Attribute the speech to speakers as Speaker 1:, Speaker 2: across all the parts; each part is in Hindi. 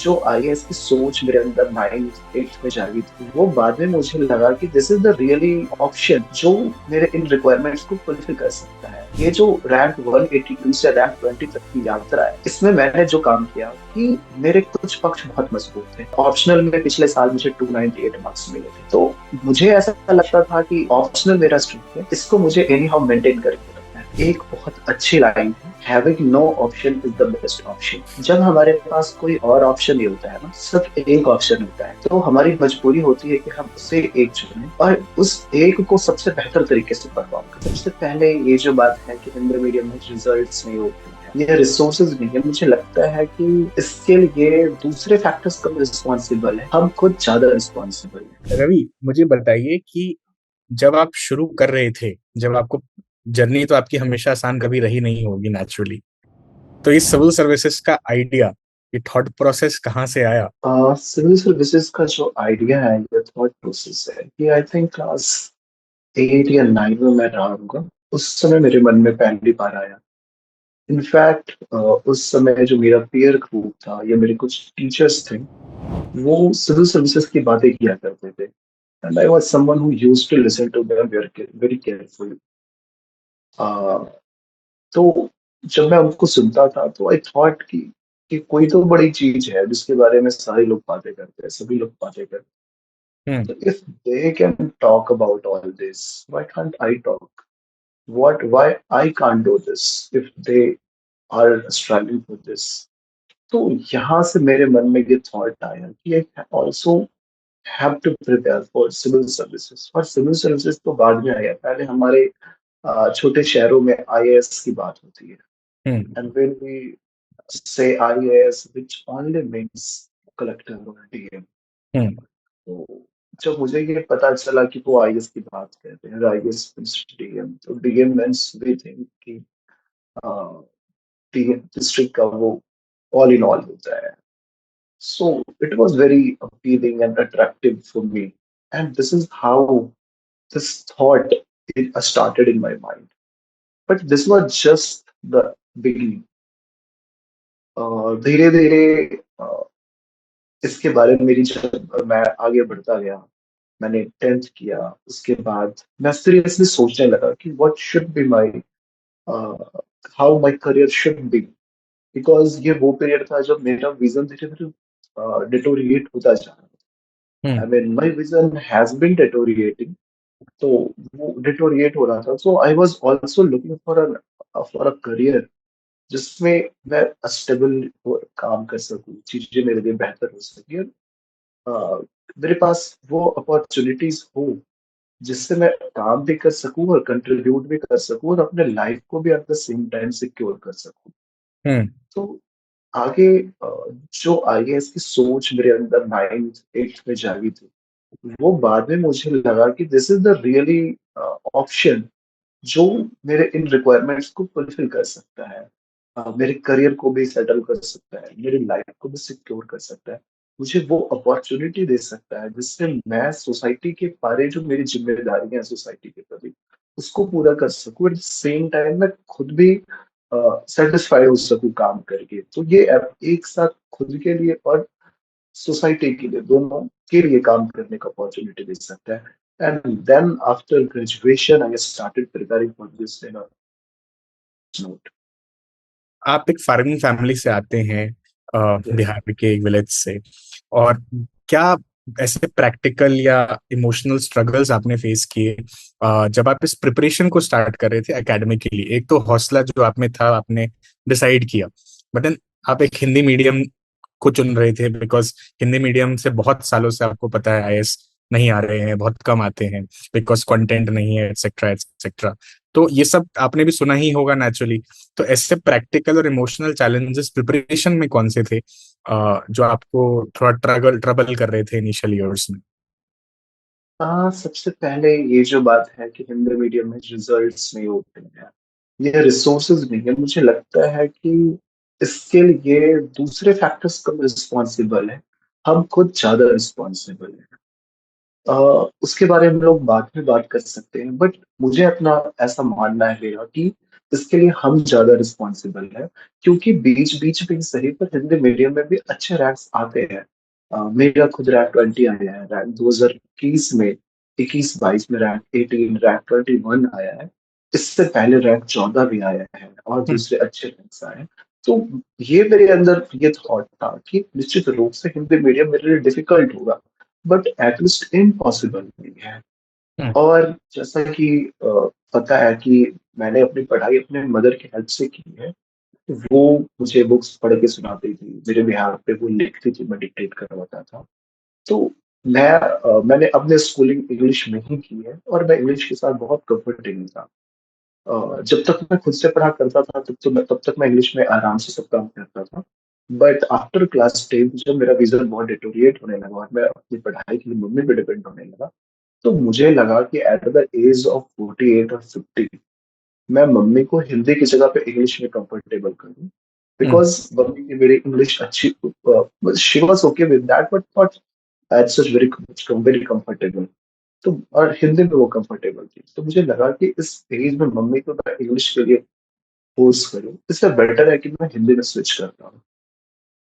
Speaker 1: जो आईएएस की सोच मेरे अंदर 9th 8th में जागी थी, वो बाद में मुझे लगा कि this is the really option जो मेरे इन रिक्वायरमेंट्स को फुलफिल कर सकता है। ये जो रैंक 182 से रैंक 20 तक की यात्रा है, इसमें मैंने जो काम किया कि मेरे कुछ पक्ष बहुत मजबूत थे। ऑप्शनल में पिछले साल मुझे 298 मार्क्स मिले थे, तो मुझे ऐसा लगता था कि ऑप्शनल मेरा स्ट्रेंथ है, इसको मुझे एनी हाउ मेंटेन करके रखना है। एक बहुत अच्छी लाइन है, having no option is the best option. जब हमारे पास कोई और ऑप्शन नहीं होता है ना, सिर्फ एक ऑप्शन होता है, तो हमारी मजबूरी होती है कि हम उसे एक चुनें और उस एक को सबसे बेहतर तरीके से परफॉर्म करें। सबसे पहले ये जो बात है कि हिंदी मीडियम में रिजल्ट्स नहीं होते हैं, ये रिसोर्सेज नहीं है, मुझे लगता है कि इसके लिए दूसरे फैक्टर्स कम रिस्पॉन्सिबल है, हम खुद ज्यादा रिस्पॉन्सिबल है।
Speaker 2: रवि, मुझे बताइए कि जब आप शुरू कर रहे थे, जब आपको जर्नी तो आपकी हमेशा आसान कभी रही नहीं होगी नेचुरली, तो इस सिविल सर्विसेज का आइडिया, ये थॉट प्रोसेस कहाँ से आया?
Speaker 1: सिविल सर्विसेज का जो आइडिया है, ये थॉट प्रोसेस है, ये आई थिंक क्लास 8 या 9 में मैं रहा होगा। उस समय मेरे मन में पहली बार आया। इनफैक्ट उस समय जो मेरा पीयर ग्रुप था या मेरे कुछ टीचर्स थे, वो सिविल सर्विसेज की बातें किया करते थे, and I was someone who used to listen to them very carefully. तो जब मैं उनको सुनता था तो आई थॉट कि कोई तो बड़ी चीज है जिसके बारे में सारे लोग बातें करते हैं, सभी लोग बातें करते
Speaker 2: हम्म।
Speaker 1: हैं। तो if they can talk about all this, why can't I talk? Why I can't do this if they are struggling with this? तो यहाँ से मेरे मन में ये थॉट आया कि I also have to prepare for civil services. और सिविल सर्विसेज तो बाद में आया, पहले हमारे छोटे शहरों में आईएएस की बात होती है।
Speaker 2: हम्म।
Speaker 1: एंड व्हेन वी से IAS which only means collector और डीएम।
Speaker 2: हम्म।
Speaker 1: तो जब मुझे ये पता चला कि वो आईएएस की बात करते हैं, आईएएस मींस डीएम, तो डीएम मींस वी थिंक कि डिस्ट्रिक्ट का वो ऑल इन ऑल होता है। So it was very appealing and attractive for me. And this is how this thought started in my mind. But this was just the beginning. धीरे धीरे इसके बारे में मेरी जब मैं आगे बढ़ता गया, मैंने 10th किया, उसके बाद मैं सीरियसली सोचने लगा कि what should be my, how my career should be. Because ये वो पीरियड था जब मेरा विजन धीरे धीरे डिटोरिएट होता जा रहा था।
Speaker 2: Hmm.
Speaker 1: I mean my vision has been deteriorating, तो वो डिटोरिएट हो रहा था। So I was also looking for a career जिसमें मैं स्टेबल काम कर सकूं, चीजें मेरे लिए बेहतर हो सके, मेरे पास वो अपॉर्चुनिटीज हो जिससे मैं काम भी कर सकूं और कंट्रीब्यूट भी कर सकूं और अपने लाइफ को भी at the same time secure कर सकूं।
Speaker 2: हम्म।
Speaker 1: तो आगे जो आईएएस की सोच मेरे अंदर 9th 8th में जागी थी, वो बाद में मुझे लगा कि this is the really option जो मेरे इन रिक्वायरमेंट्स को फुलफिल कर सकता है, मेरे करियर को भी सेटल कर सकता है, मेरी लाइफ को भी सिक्योर कर सकता है, मुझे वो अपॉर्चुनिटी दे सकता है जिससे मैं सोसाइटी के बारे जो मेरी जिम्मेदारियां हैं सोसाइटी के प्रति, उसको पूरा कर सकूं। एट सेम टाइम मैं खुद भी सेटिस्फाई हो सकूं काम करके। तो ये एक साथ खुद के लिए और सोसाइटी के लिए, दोनों के लिए काम करने का अपॉर्चुनिटी दे सकता है। And then after graduation I started preparing for this in a note.
Speaker 2: आप एक फार्मिंग फैमिली से आते हैं,
Speaker 1: यस।
Speaker 2: बिहार के एक विलेज से। और क्या ऐसे प्रैक्टिकल या इमोशनल स्ट्रगल्स आपने फेस किए जब आप इस प्रिपरेशन को स्टार्ट कर रहे थे एकेडमिक के लिए? एक तो हौसला जो आप में था, आपने डिसाइड किया, बट देन आप एक हिंदी मीडियम को चुन रहे थे बिकॉज हिंदी मीडियम से बहुत सालों से आपको पता है आईएएस नहीं आ रहे हैं, बहुत कम आते हैं बिकॉज कंटेंट नहीं है, एक्सेट्रा एक्सेट्रा। तो ये सब आपने भी सुना ही होगा नेचुरली। तो ऐसे प्रैक्टिकल और इमोशनल चैलेंजेस प्रिपरेशन में कौन से थे जो आपको थोड़ा ट्रबल कर रहे थे इनिशियल ईयर्स में?
Speaker 1: सबसे पहले ये जो बात है कि हिंदी मीडियम में रिजल्ट्स नहीं होते हैं, ये रिसोर्सेज नहीं है, मुझे लगता है कि इसके लिए दूसरे फैक्टर्स कम रिस्पॉन्सिबल है, हम खुद ज्यादा रिस्पॉन्सिबल है। उसके बारे में हम लोग बाद में बात कर सकते हैं, बट मुझे अपना ऐसा मानना है मेरा कि इसके लिए हम ज्यादा रिस्पॉन्सिबल है, क्योंकि बीच बीच में ही सही पर हिंदी मीडियम में भी अच्छे रैंक्स आते हैं। मेरा खुद रैंक 20 आया है, रैंक 2021 में, 21-22 में रैंक 18, रैंक 21 आया है। इससे पहले रैंक 14 भी आया है और
Speaker 2: हम्म,
Speaker 1: दूसरे अच्छे रैंक्स आए हैं। तो ये मेरे अंदर ये थॉट था कि निश्चित रूप से हिंदी मीडियम मेरे लिए डिफिकल्ट होगा, बट एटलीस्ट इम्पॉसिबल नहीं है।
Speaker 2: हम्म,
Speaker 1: और जैसा कि पता है कि मैंने अपनी पढ़ाई अपने मदर की हेल्प से की है। वो मुझे बुक्स पढ़ के सुनाती थी, मेरे बिहार पे वो लिखती थी, मैं डिक्टेट करवाता था। तो मैंने अपने स्कूलिंग इंग्लिश में ही की है और मैं इंग्लिश के साथ बहुत कंफर्टेबल था। जब तक मैं खुद से पढ़ा करता था तब तक मैं इंग्लिश में आराम से सब काम करता था। बट आफ्टर क्लास 10 जब मेरा विजन बहुत डिटोरिएट होने लगा और मैं अपनी पढ़ाई के लिए मम्मी पे डिपेंड होने लगा, तो मुझे लगा कि एट द एज ऑफ 48 और 50 मैं मम्मी को हिंदी की जगह पे इंग्लिश में कंफर्टेबल करूँ,
Speaker 2: हम्म।
Speaker 1: बिकॉज मम्मी की मेरी इंग्लिश अच्छी, she was okay with that but not at such very very comfortable. तो और हिंदी में वो कंफर्टेबल थी, तो मुझे लगा कि इस एज में मम्मी को मैं इंग्लिश के लिए फोर्स करूँ, इससे बेटर है कि मैं हिंदी में स्विच करता हूँ।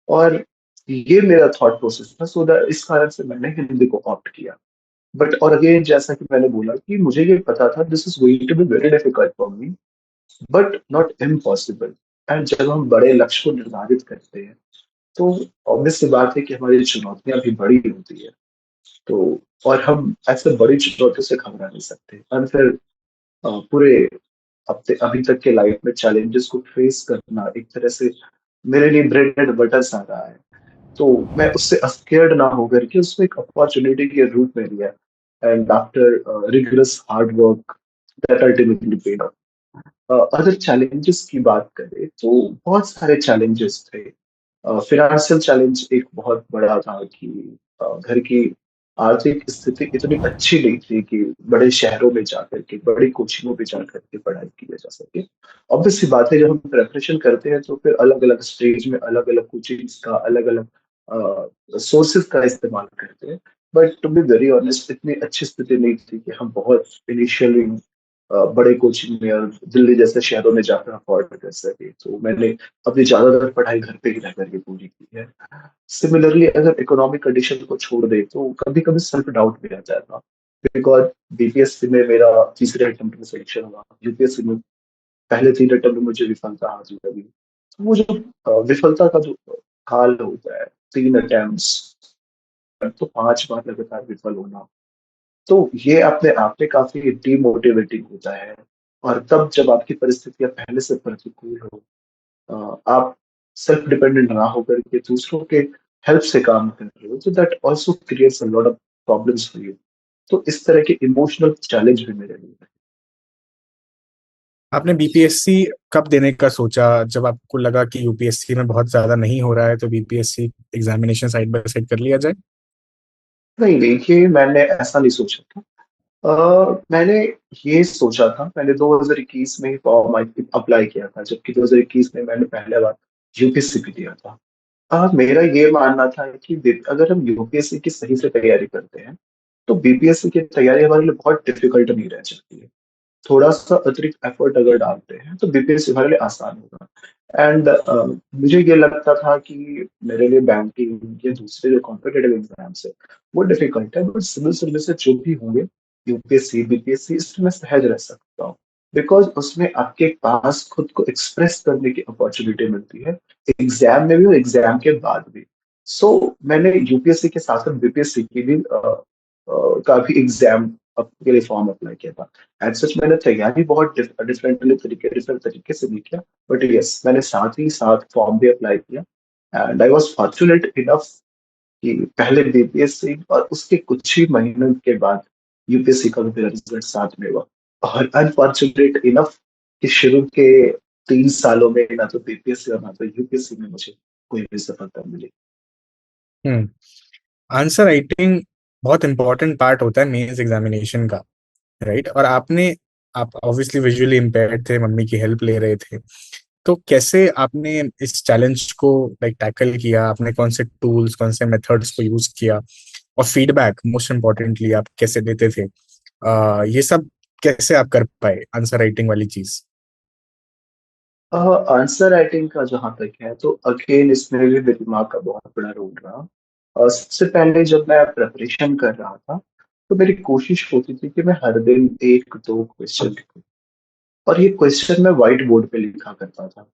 Speaker 1: और ये मेरा थॉट प्रोसेस था, सो दैट इस कारण से मैंने हिंदी को ऑप्ट किया। बट और अगेन जैसा कि मैंने बोला कि मुझे ये पता था this is going to be very difficult for me, but not impossible. And जब हम बड़े लक्ष्य को निर्धारित करते हैं, तो ऑब्वियस सी बात है कि हमारी चुनौतियां भी बड़ी होती है। तो और हम ऐसे बड़ी चुनौतियों से घबरा नहीं सकते, और फिर पूरे अपने अभी तक के लाइफ में चैलेंजेस को फेस करना एक तरह से मेरे लिए ब्रेड एंड बटर सा रहा है। तो मैं उससे स्केर्ड ना होकर के उसको एक अपॉर्चुनिटी के रूप में लिया, and after rigorous hard work that ultimately paid of. अगर चैलेंजेस की बात करें तो बहुत सारे चैलेंजेस थे। फिनेंशियल चैलेंज एक बहुत बड़ा था कि घर की आर्थिक स्थिति इतनी अच्छी नहीं थी कि बड़े शहरों में जाकर के बड़ी कोचिंगों में जाकर के पढ़ाई की जा सके। ऑब्वियस सी बात है, जब हम प्रेपरेशन करते हैं तो फिर अलग अलग स्टेज में अलग अलग कोचिंग्स का, अलग अलग सोर्सेज का इस्तेमाल करते हैं। But to be very honest इतनी अच्छी स्थिति नहीं थी कि हम बहुत इनिशियली बड़े कोचिंग में और दिल्ली जैसे शहरों में जाकर अफोर्ड कर सके। तो मैंने अपनी ज्यादातर पढ़ाई घर पे ही रह करके पूरी की है। सिमिलरली अगर इकोनॉमिक कंडीशन को छोड़ दे तो कभी कभी सेल्फ डाउट भी आ जाता, बिकॉज बीपीएससी में मेरा तीसरे अटेम्प्ट में सिलेक्शन हुआ, यूपीएससी में पहले 3 अटेम्प्ट में मुझे विफलता हासिल लगी। तो वो जो विफलता का जो हाल होता है, 3 अटेम्प्ट तो 5 बार लगातार विफल होना, तो ये अपने आप में काफी डीमोटिवेटिंग होता है। और तब जब आपकी परिस्थितियां पहले से प्रतिकूल हो, आप सेल्फ डिपेंडेंट ना होकर के दूसरों के हेल्प से काम कर रहे हो, तो that also creates a lot of problems for you. तो इस तरह के इमोशनल चैलेंज भी मेरे लिए है।
Speaker 2: आपने बीपीएससी कब देने का सोचा, जब आपको लगा कि यूपीएससी में बहुत ज्यादा नहीं हो रहा है तो BPSC examination side by side कर लिया जाए?
Speaker 1: नहीं देखिए, मैंने ऐसा नहीं सोचा था। मैंने ये सोचा था, मैंने 2021 में ही फॉर्म अप्लाई किया था, जबकि 2021 में मैंने पहले बार यूपीएससी भी दिया था। मेरा ये मानना था कि अगर हम यूपीएससी की सही से तैयारी करते हैं, तो बीपीएससी की तैयारी हमारे लिए बहुत डिफिकल्ट नहीं रह सकती है। थोड़ा सा अतिरिक्त एफर्ट अगर डालते हैं तो बीपीएससी हमारे लिए आसान होगा। एंड मुझे ये लगता था कि मेरे लिए बैंकिंग ये दूसरे जो कॉम्पिटेटिव एग्जाम्स है वो डिफिकल्ट है, बट सिविल सर्विसेज जो भी होंगे, यूपीएससी बीपीएससी, इसमें मैं सहज रह सकता हूँ, बिकॉज उसमें आपके पास खुद को एक्सप्रेस करने की अपॉर्चुनिटी मिलती है, एग्जाम में भी और एग्जाम के बाद भी। सो मैंने यूपीएससी के साथ साथ बीपीएससी की भी का भी एग्जाम के लिए फॉर्म अप्लाई किया था। एज सच मैंने तैयारी बहुत डिफरेंट तरीके से नहीं किया, बट यस मैंने साथ ही साथ फॉर्म भी अप्लाई किया। And I was fortunate enough कि पहले बीपीएससी और उसके कुछ ही महीनों के बाद यूपीएससी का भी मेरा रिजल्ट साथ में हुआ। और अनफॉर्चुनेट इनफ कि शुरू के 3 सालों में ना तो बीपीएससी और ना तो यूपीएससी में मुझे कोई भी सफलता मिली।
Speaker 2: हम्म। आंसर राइटिंग बहुत इंपॉर्टेंट पार्ट होता है मेंस एग्जामिनेशन का, राइट? और आप ऑब्वियसली विजुअली इम्पेयर्ड थे, मम्मी की हेल्प ले रहे थे, तो कैसे आपने इस चैलेंज को लाइक टैकल किया? आपने कौन से टूल्स, कौन से मेथड्स को यूज किया? और फीडबैक मोस्ट इम्पोर्टेंटली आप कैसे देते थे? ये सब कैसे आप कर पाए आंसर राइटिंग वाली चीज?
Speaker 1: आंसर राइटिंग का जहाँ तक है तो अगेन इसमें भी मेरे दिमाग का बहुत बड़ा रोल रहा। सबसे पहले जब मैं प्रिपरेशन कर रहा था तो मेरी कोशिश होती थी कि मैं हर दिन एक दो क्वेश्चन लिखूं। और ये क्वेश्चन मैं व्हाइट बोर्ड पे लिखा करता था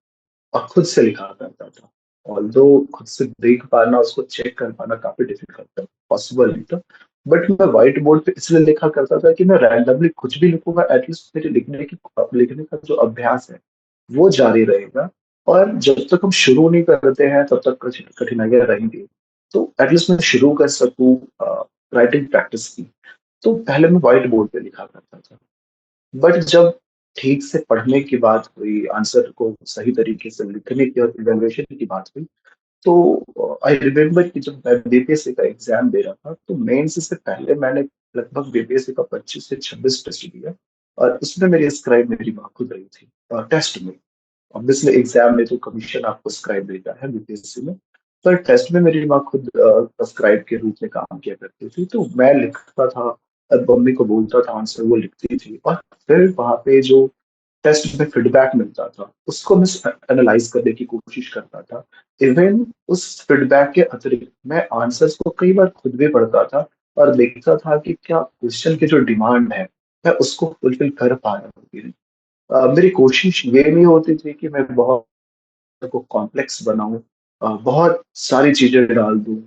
Speaker 1: और खुद से लिखा करता था। ऑल्दो खुद से देख पाना, उसको चेक कर पाना काफी डिफिकल्ट था, पॉसिबल नहीं था। बट मैं व्हाइट बोर्ड पे इसलिए लिखा करता था कि मैं रैंडमली कुछ भी लिखूंगा, एटलीस्ट मेरे लिखने का जो अभ्यास है वो जारी रहेगा। और जब तक हम शुरू नहीं करते हैं तब तक कठिनाइयां रहेंगी। तो एटलीस्ट मैं शुरू कर सकूं राइटिंग प्रैक्टिस की। तो पहले मैं व्हाइट बोर्ड पे लिखा करता था। बट जब ठीक से पढ़ने की बात हुई, आंसर को सही तरीके से लिखने की और इवेल्युएशन की बात हुई, तो आई रिमेम्बर कि जब मैं बीपीएससी का एग्जाम दे रहा था तो मेंस से पहले मैंने लगभग बीपीएससी का 25 से 26 टेस्ट दिया। और उसमें मेरी स्क्राइब मेरी माँ खुद रही थी टेस्ट में। ऑब्वियसली एग्जाम में तो कमीशन आपको स्क्राइब देता है बीपीएससी में, पर टेस्ट में मेरी माँ खुद स्क्राइब के रूप में काम किया करती थी। तो मैं लिखता था और मम्मी को बोलता था आंसर, वो लिखती थी। और फिर वहां पे जो टेस्ट में फीडबैक मिलता था उसको मैं एनालाइज करने की कोशिश करता था। इवन उस फीडबैक के अतिरिक्त मैं आंसर्स को कई बार खुद भी पढ़ता था और देखता था कि क्या क्वेश्चन की जो डिमांड है मैं उसको फुलफिल कर पा रहा हूँ कि नहीं। मेरी कोशिश ये नहीं होती थी कि मैं बहुत को कॉम्प्लेक्स बनाऊं, बहुत सारी चीजें डाल दूं।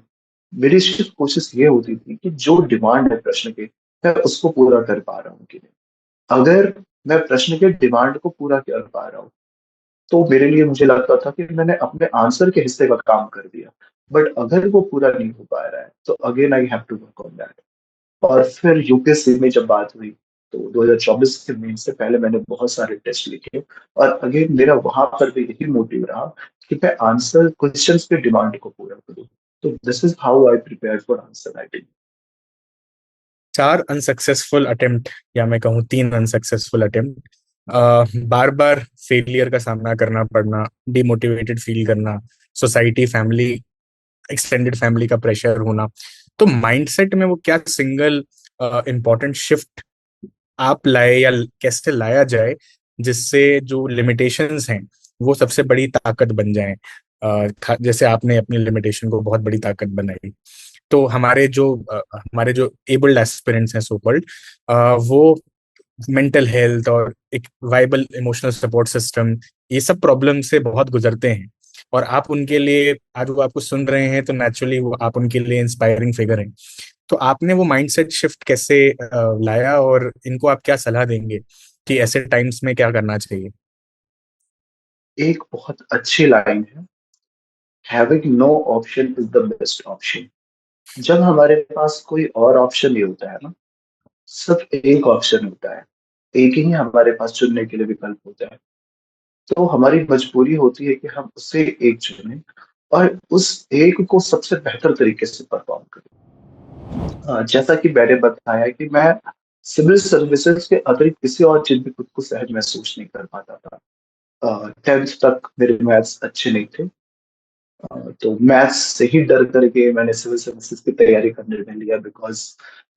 Speaker 1: मेरी सिर्फ कोशिश ये होती थी कि जो डिमांड है प्रश्न की मैं उसको पूरा कर पा रहा हूँ कि नहीं। अगर मैं प्रश्न के डिमांड को पूरा कर पा रहा हूँ तो मेरे लिए मुझे लगता था कि मैंने अपने आंसर के हिस्से का काम कर दिया। बट अगर वो पूरा नहीं हो पा रहा है तो again I have to work on that. और फिर यूपीएससी में जब बात हुई तो 2024 के मेन से पहले मैंने बहुत सारे टेस्ट लिखे। और अगेन मेरा वहां पर भी यही मोटिव रहा कि मैं आंसर क्वेश्चंस के डिमांड को पूरा करूं। तो this is how I prepare for answer writing.
Speaker 2: 4 unsuccessful attempt, या मैं कहूँ 3 अनसक्सेसफुल अटेम्प्ट, बार बार फेलियर का सामना करना पड़ना, डिमोटिवेटेड फील करना, सोसाइटी, फैमिली, एक्सटेंडेड फैमिली का प्रेशर होना। तो माइंडसेट में वो क्या सिंगल इम्पोर्टेंट शिफ्ट आप लाए, या कैसे लाया जाए जिससे जो लिमिटेशंस हैं वो सबसे बड़ी ताकत बन जाएं? जैसे आपने अपनी लिमिटेशन को बहुत बड़ी ताकत बनाई। तो हमारे जो एबल्ड एस्पिरेंट्स हैं, सो कॉल्ड, वो मेंटल हेल्थ और एक वाइबल इमोशनल सपोर्ट सिस्टम, ये सब प्रॉब्लम से बहुत गुजरते हैं। और आप उनके लिए, आज वो आपको सुन रहे हैं तो नेचुरली वो आप उनके लिए इंस्पायरिंग फिगर हैं। तो आपने वो माइंडसेट शिफ्ट कैसे लाया, और इनको आप क्या सलाह देंगे कि ऐसे टाइम्स में क्या करना चाहिए?
Speaker 1: एक बहुत अच्छी लाइन है, having no option is the best option. जब हमारे पास कोई और ऑप्शन नहीं होता है ना, सिर्फ एक ऑप्शन होता है, एक ही हमारे पास चुनने के लिए विकल्प होता है, तो हमारी मजबूरी होती है कि हम उससे एक चुनें और उस एक को सबसे बेहतर तरीके से परफॉर्म करें। जैसा कि मैंने बताया कि मैं सिविल सर्विसेज के अतिरिक्त किसी और चीज में खुद को सहज महसूस नहीं कर पाता था। 10th तक मेरे मैथ्स अच्छे नहीं थे। तो मैथ्स से ही डर करके मैंने सिविल सर्विसेज की तैयारी का निर्णय लिया, बिकॉज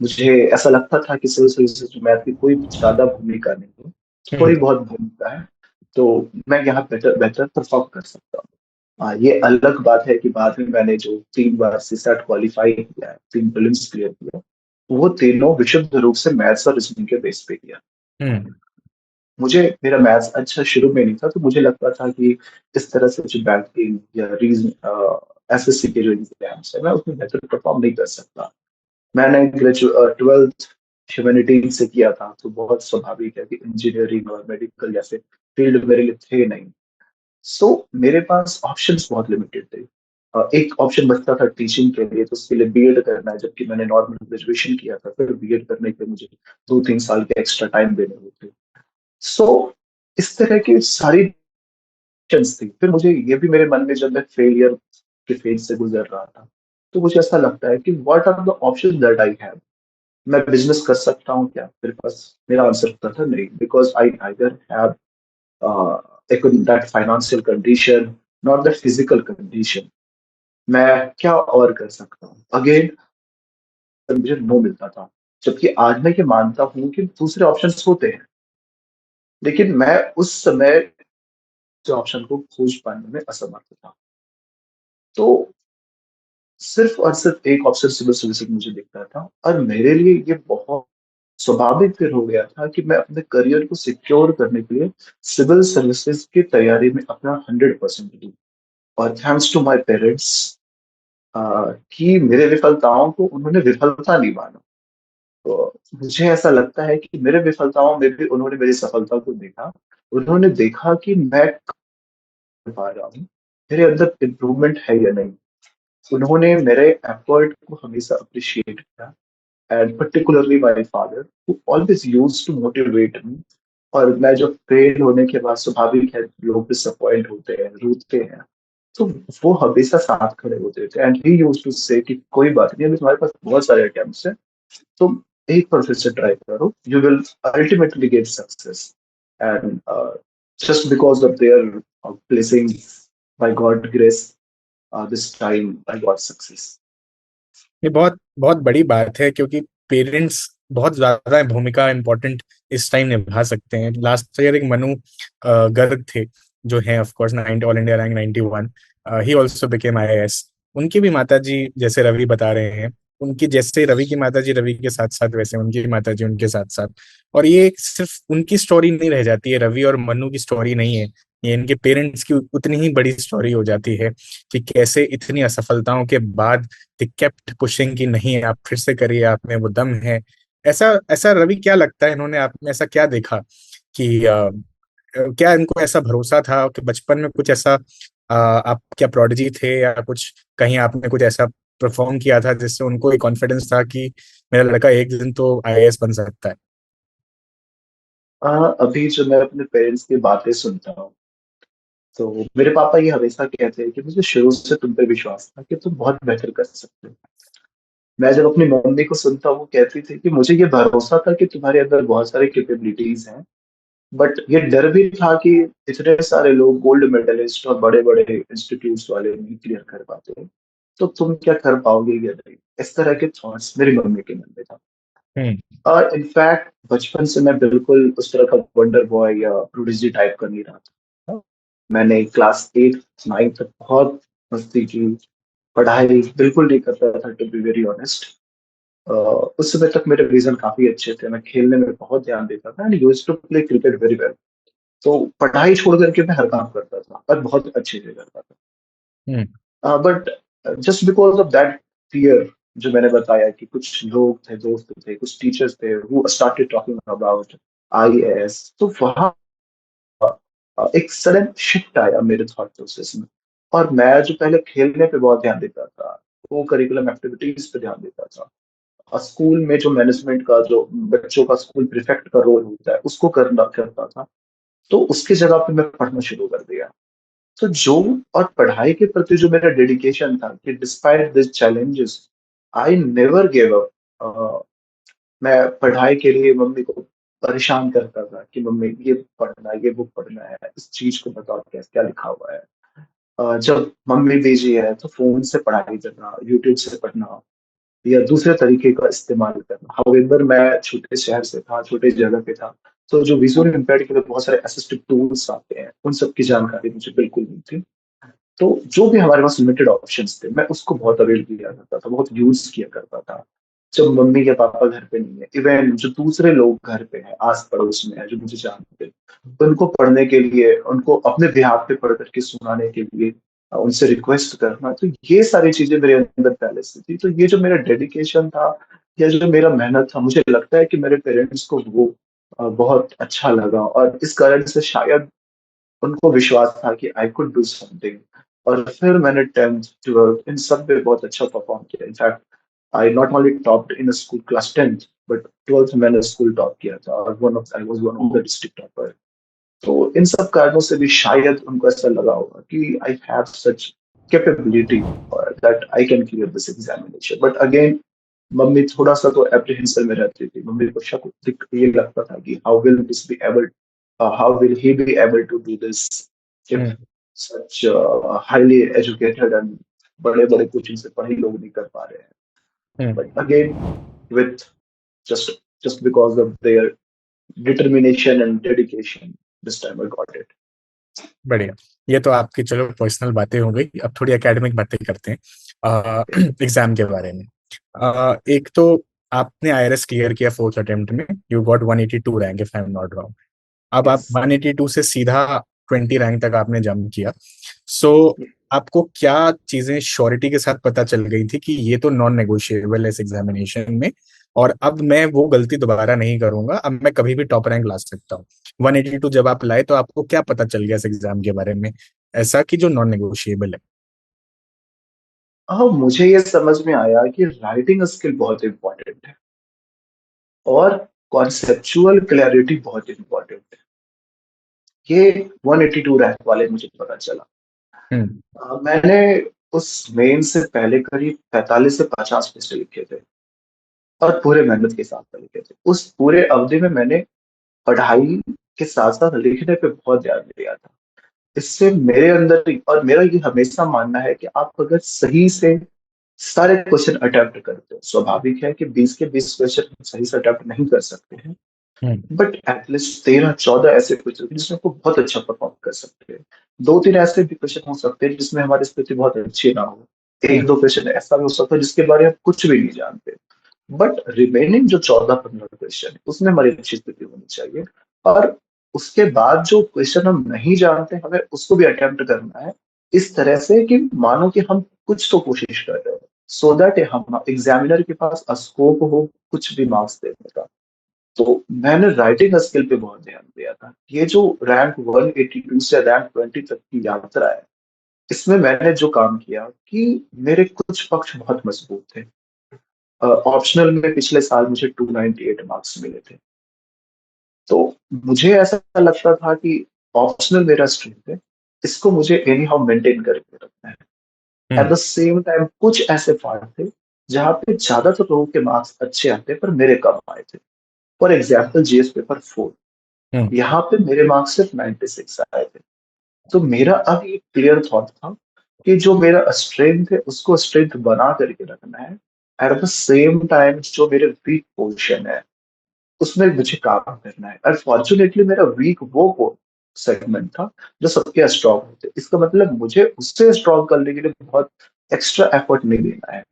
Speaker 1: मुझे ऐसा लगता था कि सिविल सर्विसेज में मैथ की कोई ज्यादा भूमिका नहीं है, थोड़ी
Speaker 2: हम्म।
Speaker 1: बहुत भूमिका है। तो मैं यहाँ बेहतर बेहतर परफॉर्म कर सकता हूँ। ये अलग बात है कि बाद में मैंने जो 3 बार सीसैट क्वालिफाई किया है, 3 प्रीलिम्स क्लियर किया, वो तीनों विशुद्ध रूप से मैथ्स और रीजनिंग के बेस पे किया।
Speaker 2: हम्म।
Speaker 1: मुझे मेरा मैथ्स अच्छा शुरू में नहीं था, तो मुझे लगता था कि इस तरह से जो बैंकिंग या रीजन एसएससी के जो एग्जाम्स है मैं उसमें बेहतर परफॉर्म नहीं कर सकता। मैंने ग्रेजुएट 12th ह्यूमैनिटीज से किया था, तो बहुत स्वाभाविक है कि इंजीनियरिंग और मेडिकल जैसे फील्ड मेरे लिए थे नहीं। सो मेरे पास ऑप्शंस बहुत लिमिटेड थे। एक ऑप्शन बचता था टीचिंग के लिए, तो उसके लिए बीएड करना है, जबकि मैंने नॉर्मल ग्रेजुएशन किया था, फिर बीएड करने के लिए मुझे 2-3 साल के एक्स्ट्रा टाइम देने होते। सो इस तरह की सारी options थी। फिर मुझे ये भी मेरे मन में, जब मैं फेलियर के फेज से गुजर रहा था, तो मुझे ऐसा लगता है कि what are the option that I have. मैं बिजनेस कर सकता हूँ क्या मेरे पास? मेरा आंसर था नहीं, because I either have that financial condition, not that physical condition. मैं क्या और कर सकता हूँ? अगेन मुझे नो मिलता था। जबकि आज मैं ये मानता हूँ कि दूसरे ऑप्शंस होते हैं, लेकिन मैं उस समय ऑप्शन को खोज पाने में असमर्थ था। तो सिर्फ और सिर्फ एक ऑप्शन सिविल सर्विसेज मुझे दिखता था, और मेरे लिए ये बहुत स्वाभाविक फिर हो गया था कि मैं अपने करियर को सिक्योर करने के लिए सिविल सर्विसेज की तैयारी में अपना 100% दूं। और थैंक्स टू माय पेरेंट्स कि मेरे विफलताओं को उन्होंने विफलता नहीं माना। तो मुझे ऐसा लगता है कि मेरे विफलताओं में भी उन्होंने मेरी सफलता को देखा। उन्होंने देखा कि मैं कर पा रहा हूँ, मेरे अंदर इम्प्रूवमेंट है या नहीं। उन्होंने मेरे एफर्ट को हमेशा अप्रिशिएट किया, and particularly my father who always used to motivate me। और मैं जब फेल होने के बाद, स्वाभाविक है लोग डिसअपॉइंट होते हैं, रूठते हैं, तो वो हमेशा साथ खड़े होते थे, एंड ही यूज्ड टू से कि कोई बात नहीं, अभी तुम्हारे पास बहुत सारे अटेम्प्ट्स हैं, तुम एक बार फिर से ट्राई करो, you will ultimately get success. And just because of their blessing, by god grace, this time I got success.
Speaker 2: ये बहुत बहुत बड़ी बात है, क्योंकि पेरेंट्स बहुत ज्यादा भूमिका इम्पोर्टेंट इस टाइम निभा सकते हैं। लास्ट ईयर एक मनु गर्ग थे, जो हैं of course 90 all India rank 91। He also became IAS. उनकी भी माताजी, जैसे रवि बता रहे हैं, उनकी जैसे रवि की माताजी रवि के साथ साथ, वैसे उनकी माताजी उनके साथ साथ। और ये सिर्फ उनकी स्टोरी नहीं रह जाती है, रवि और मनु की स्टोरी नहीं है, ये इनके पेरेंट्स की उतनी ही बड़ी स्टोरी हो जाती है कि कैसे इतनी असफलताओं के बाद दे केप्ट पुशिंग, कि नहीं आप फिर से करिए, आप में वो दम है। ऐसा ऐसा रवि, क्या लगता है इन्होंने आप में ऐसा क्या देखा कि क्या इनको ऐसा भरोसा था कि बचपन में कुछ ऐसा, आप क्या प्रोडिजी थे या कुछ, कहीं आपने कुछ ऐसा परफॉर्म किया था जिससे उनको एक कॉन्फिडेंस था कि मेरा लड़का एक दिन तो आईएएस बन सकता है?
Speaker 1: अभी जो मैं अपने पेरेंट्स की बातें सुनता हूँ, तो मेरे पापा ये हमेशा कहते हैं कि मुझे शुरू से तुम पे विश्वास था कि तुम बहुत बेहतर कर सकते हो। मैं जब अपनी मम्मी को सुनता हूँ, वो कहती थी कि मुझे ये भरोसा था कि तुम्हारे अंदर बहुत सारी कैपेबिलिटीज हैं, बट ये डर भी था कि इतने सारे लोग गोल्ड मेडलिस्ट और बड़े बड़े इंस्टीट्यूट्स वाले नहीं क्लियर कर पाते, तो तुम क्या कर पाओगे या नहीं। इस तरह के थॉट्स मेरी मम्मी के मन में था।
Speaker 2: हम्म।
Speaker 1: और इनफैक्ट बचपन से मैं बिल्कुल उस तरह का वंडर बॉय या प्रोडिजी टाइप का नहीं रहा था। मैंने क्लास 8 9 तक बहुत मस्ती की, पढ़ाई बिल्कुल नहीं करता था, टू बी वेरी ऑनेस्ट। उस समय तक मेरे विजन काफी अच्छे थे, मैं खेलने में बहुत ध्यान देता था, and used to play cricket very well. तो पढ़ाई छोड़ करके मैं हर काम करता था और बहुत अच्छे से करता
Speaker 2: हम्म।
Speaker 1: था। But just because of that fear, जो मैंने बताया कि कुछ लोग थे, दोस्त थे, कुछ टीचर्स थे who started talking about IAS, तो वहाँ एक सडन शिफ्ट आया मेरे थॉट प्रोसेस में। और मैं जो पहले खेलने पे बहुत ध्यान देता था, वो करिकुलम एक्टिविटीज पे ध्यान देता था, और स्कूल में जो मैनेजमेंट का, जो बच्चों का स्कूल प्रिफेक्ट का रोल होता है, उसको करना करता था, तो उसकी जगह पे मैं पढ़ना शुरू कर दिया। तो जो, और पढ़ाई के प्रति जो मेरा डेडिकेशन था, कि despite this challenges I never give up. मैं पढ़ाई के लिए मम्मी को परेशान करता था कि मम्मी ये पढ़ना है, ये बुक पढ़ना है, इस चीज को बताओ क्या क्या लिखा हुआ है। जब मम्मी बिजी है तो फोन से पढ़ाई करना, यूट्यूब से पढ़ना, या दूसरे तरीके का इस्तेमाल करना। हाउएवर मैं छोटे शहर से था, छोटे जगह पे था, तो जो विजुअल इम्पेयर्ड के लिए बहुत सारे असिस्टिव टूल्स आते हैं, उन सब की जानकारी मुझे बिल्कुल नहीं थी। तो जो भी हमारे पास लिमिटेड ऑप्शंस थे, मैं उसको बहुत अवेल किया करता था, बहुत यूज किया करता था। जब मम्मी या पापा घर पे नहीं है, इवन जो दूसरे लोग घर पे हैं, आस पड़ोस में है, जो मुझे जानते हैं, उनको पढ़ने के लिए, उनको अपने बिहाफ पे पढ़ करके सुनाने के लिए उनसे रिक्वेस्ट करना, तो ये सारी चीजें मेरे अंदर पहले से थी। तो ये जो मेरा डेडिकेशन था, या जो मेरा मेहनत था, मुझे लगता है कि मेरे पेरेंट्स को वो बहुत अच्छा लगा, और इस कारण से शायद उनको विश्वास था कि आई कुड डू समथिंग। और फिर मैंने 10th 12th इन सब में बहुत अच्छा परफॉर्म किया। In fact I not only topped in school class 10th, but 12th में मैंने स्कूल टॉप किया था, और one of I was one of the district topper. तो इन सब कारणों से भी शायद उनको ऐसा लगा होगा कि I have such capability that I can clear this examination. But again, mummy थोड़ा सा तो एप्रीहेंशन में रहती थी। मम्मी को ये लगता था कि how will this be able, how will he be able to do this if
Speaker 2: hmm.
Speaker 1: Such highly educated and बड़े बड़े कोचिंग से पढ़े लोग नहीं कर पा रहे हैं।
Speaker 2: Hmm.
Speaker 1: But again, with just just because of their determination and dedication, this time I got it.
Speaker 2: बढ़िया। ये तो आपकी चलो पर्सनल बातें हो गई, अब थोड़ी एकेडमिक बातें करते हैं एग्जाम के बारे में। एक तो आपने आईआरएस क्लियर किया फोर्थ अटेम्प्ट में, you got 182 rank if I am not wrong. अब आप
Speaker 1: यस।
Speaker 2: 182 से सीधा 20 रैंक तक आपने जंप किया। सो आपको क्या चीजें श्योरिटी के साथ पता चल गई थी कि ये तो नॉन नेगोशिएबल है इस एग्जामिनेशन में, और अब मैं वो गलती दोबारा नहीं करूंगा, अब मैं कभी भी टॉप रैंक ला सकता हूँ? 182 जब आप लाए तो आपको क्या पता चल गया इस एग्जाम के बारे में ऐसा कि जो नॉन नेगोशिएबल है?
Speaker 1: हाँ, मुझे ये समझ में आया कि राइटिंग स्किल बहुत इंपॉर्टेंट है और कॉन्सेप्चुअल क्लैरिटी बहुत इंपॉर्टेंट है। ये 182 रैंक वाले मुझे पता चला।
Speaker 2: हम्म।
Speaker 1: मैंने उस मेन से पहले करीब 45 से 50 क्वेश्चन लिखे थे और पूरे मेहनत के साथ लिखे थे। उस पूरे अवधि में मैंने पढ़ाई के साथ साथ लिखने पे बहुत ध्यान दिया था। इससे मेरे अंदर, और मेरा ये हमेशा मानना है कि आप अगर सही से सारे क्वेश्चन अटेम्प्ट करते हो, स्वाभाविक है कि 20 के 20 क्वेश्चन सही से अटेम्प्ट नहीं कर सकते हैं,
Speaker 2: हम्म।
Speaker 1: बट एटलीस्ट 13-14 ऐसे क्वेश्चन जिसमें आपको बहुत अच्छा परफॉर्म कर सकते हैं। दो तीन ऐसे भी क्वेश्चन हो सकते हैं जिसमें हमारी स्थिति बहुत अच्छी ना हो।
Speaker 2: हम्म।
Speaker 1: एक दो क्वेश्चन ऐसा भी हो सकता है जिसके बारे में आप कुछ भी नहीं जानते। बट रिमेनिंग जो 14-15 क्वेश्चन है उसमें हमारी अच्छी स्थिति होनी चाहिए। और उसके बाद जो क्वेश्चन हम नहीं जानते हमें उसको भी अटेम्प्ट करना है, इस तरह से कि मानो कि हम कुछ तो कोशिश कर रहे हैं, सो दैट हम एग्जामिनर के पास स्कोप हो कुछ भी मार्क्स देने का। तो मैंने राइटिंग स्किल पे बहुत ध्यान दिया था। ये जो रैंक 182 से रैंक 20 तक की यात्रा है, इसमें मैंने जो काम किया कि मेरे कुछ पक्ष बहुत मजबूत थे। ऑप्शनल में पिछले साल मुझे 298 मार्क्स मिले थे। तो मुझे ऐसा लगता था कि ऑप्शनल मेरा स्ट्रेंथ है, इसको मुझे एनी हाउ मेंटेन करके रखना है। At
Speaker 2: hmm.
Speaker 1: The same time कुछ ऐसे पार्ट थे जहाँ पे ज्यादातर लोगों के मार्क्स अच्छे आते पर मेरे कम आए थे। फॉर एग्जाम्पल जीएस पेपर 4,
Speaker 2: हम्म।
Speaker 1: यहाँ पे मेरे मार्क्स सिर्फ 96 आए थे। तो मेरा अब ये क्लियर थॉट था कि जो मेरा स्ट्रेंथ है उसको स्ट्रेंथ बना करके रखना है। एट द सेम टाइम जो मेरे वीक पोर्शन है उसमें मुझे काम करना है। अनफॉर्चुनेटली मेरा वीक वो सेगमेंट था जो सबके स्ट्रॉन्ग होते, इसका मतलब मुझे उससे स्ट्रॉन्ग करने के लिए बहुत एक्स्ट्रा एफर्ट नहीं देना है।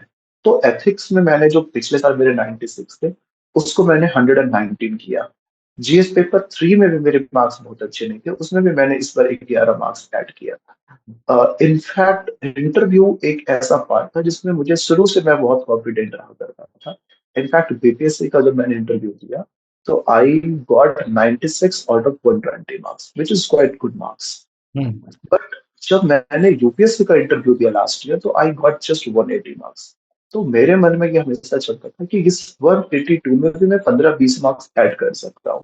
Speaker 1: तो एथिक्स में मैंने जो पिछले साल मेरे 96 थे उसको मैंने 119 किया। जीएस पेपर 3 में भी मेरे मार्क्स बहुत अच्छे नहीं थे, उसमें भी मैंने इस बार 11 मार्क्स ऐड किया। इनफैक्ट इंटरव्यू एक ऐसा पार्ट था जिसमें मुझे शुरू से मैं बहुत कॉन्फिडेंट रहा करता था। इनफैक्ट बीपीएससी का जब मैंने इंटरव्यू दिया तो I got 96 out of 120 marks which is quite good marks.
Speaker 2: Hmm.
Speaker 1: But जब मैंने यूपीएससी का इंटरव्यू दिया लास्ट ईयर तो आई गॉट जस्ट 180 मार्क्स। तो मेरे मन में ये हमेशा चलता था कि इस 182 में भी मैं 15-20 मार्क्स ऐड कर सकता हूँ,